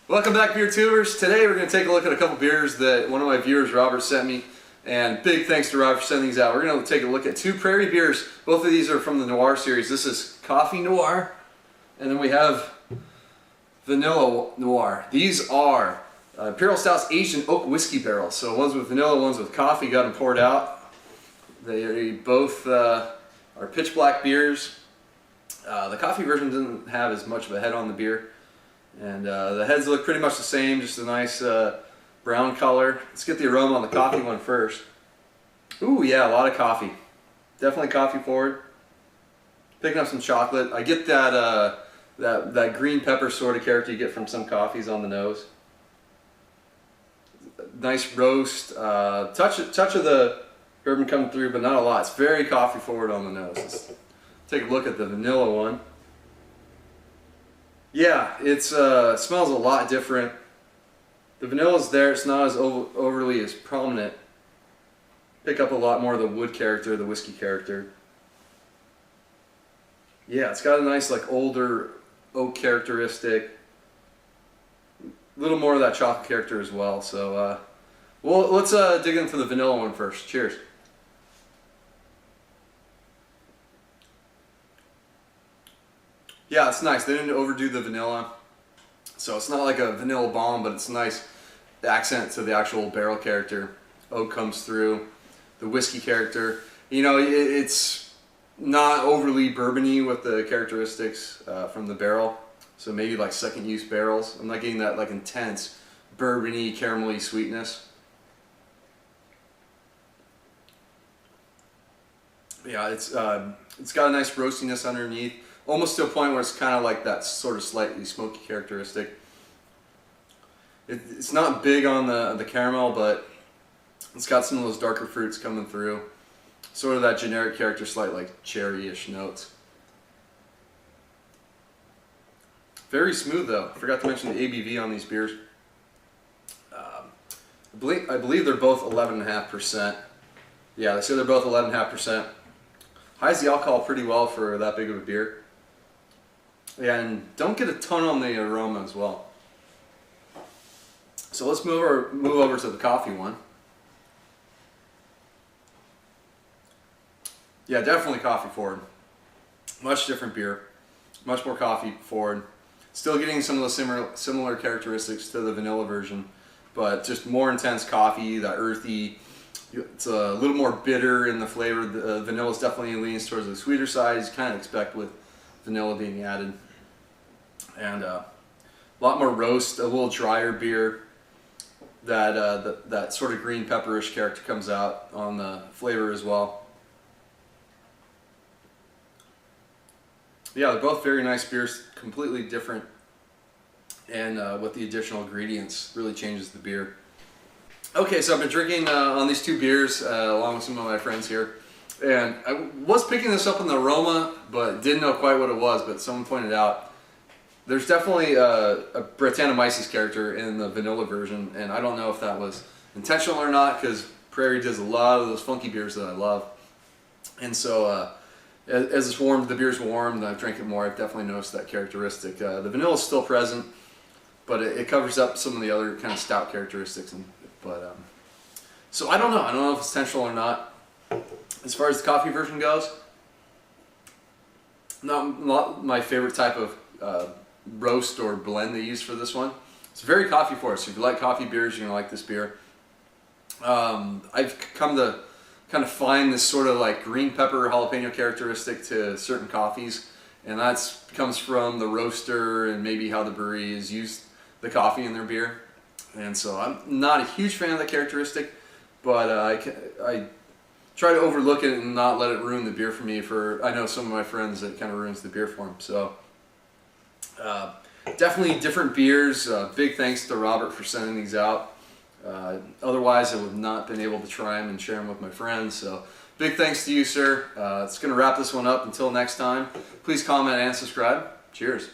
Welcome back, beer tubers. Today we're going to take a look at a couple beers that one of my viewers, Robert, sent me. And big thanks to Robert for sending these out. We're going to take a look at two Prairie beers. Both of these are from the Noir series. This is Coffee Noir, and then we have Vanilla Noir. These are Imperial Stouts aged in oak whiskey barrels. So one's with vanilla, one's with coffee. Got them poured out. They both are pitch black beers. The coffee version doesn't have as much of a head on the beer. And the heads look pretty much the same, just a nice brown color. Let's get the aroma on the coffee one first. Ooh, yeah, a lot of coffee. Definitely coffee forward. Picking up some chocolate. I get that that green pepper sort of character you get from some coffees on the nose. Nice roast. Touch of the bourbon coming through, but not a lot. It's very coffee forward on the nose. Let's take a look at the vanilla one. Yeah, it smells a lot different. The vanilla's there, it's not as overly as prominent. Pick up a lot more of the wood character, the whiskey character. Yeah, it's got a nice like older oak characteristic. A little more of that chocolate character as well. So well, let's dig into the vanilla one first. Cheers. Yeah, it's nice. They didn't overdo the vanilla, so it's not like a vanilla bomb, but it's a nice accent to the actual barrel character. Oak comes through, the whiskey character. You know, it's not overly bourbony with the characteristics from the barrel, so maybe like second use barrels. I'm not getting that like intense bourbony, caramelly sweetness. Yeah, it's got a nice roastiness underneath. Almost to a point where it's kind of like that sort of slightly smoky characteristic. It's not big on the caramel, but it's got some of those darker fruits coming through. Sort of that generic character, slight like cherry-ish notes. Very smooth though. I forgot to mention the ABV on these beers. I believe they're both 11.5%. Yeah, they say they're both 11.5%. Hides the alcohol pretty well for that big of a beer. Yeah, and don't get a ton on the aroma as well. So let's move over to the coffee one. Yeah, definitely coffee forward. Much different beer. Much more coffee forward. Still getting some of the similar characteristics to the vanilla version, but just more intense coffee, that earthy. It's a little more bitter in the flavor. The vanilla is definitely leans towards the sweeter side, as you kind of expect with vanilla being added. And a lot more roast, a little drier beer. That sort of green pepperish character comes out on the flavor as well. Yeah, they're both very nice beers, completely different, and with the additional ingredients, really changes the beer. Okay, so I've been drinking on these two beers along with some of my friends here, and I was picking this up in the aroma, but didn't know quite what it was. But someone pointed out there's definitely a Brettanomyces character in the vanilla version, and I don't know if that was intentional or not, because Prairie does a lot of those funky beers that I love. And so as it's warmed, the beer's warmed, and I've drank it more, I've definitely noticed that characteristic. The vanilla is still present, but it covers up some of the other kind of stout characteristics. So I don't know if it's intentional or not. As far as the coffee version goes, not my favorite type of roast or blend they use for this one. It's very coffee forward, so if you like coffee beers, you're gonna like this beer. I've come to kind of find this sort of like green pepper jalapeno characteristic to certain coffees, and that comes from the roaster and maybe how the brewery has used the coffee in their beer. And so I'm not a huge fan of that characteristic, but I try to overlook it and not let it ruin the beer for me. I know some of my friends that kind of ruins the beer for them. So definitely different beers. Big thanks to Robert for sending these out. Otherwise I would have not been able to try them and share them with my friends. So big thanks to you, sir. It's going to wrap this one up. Until next time, please comment and subscribe. Cheers.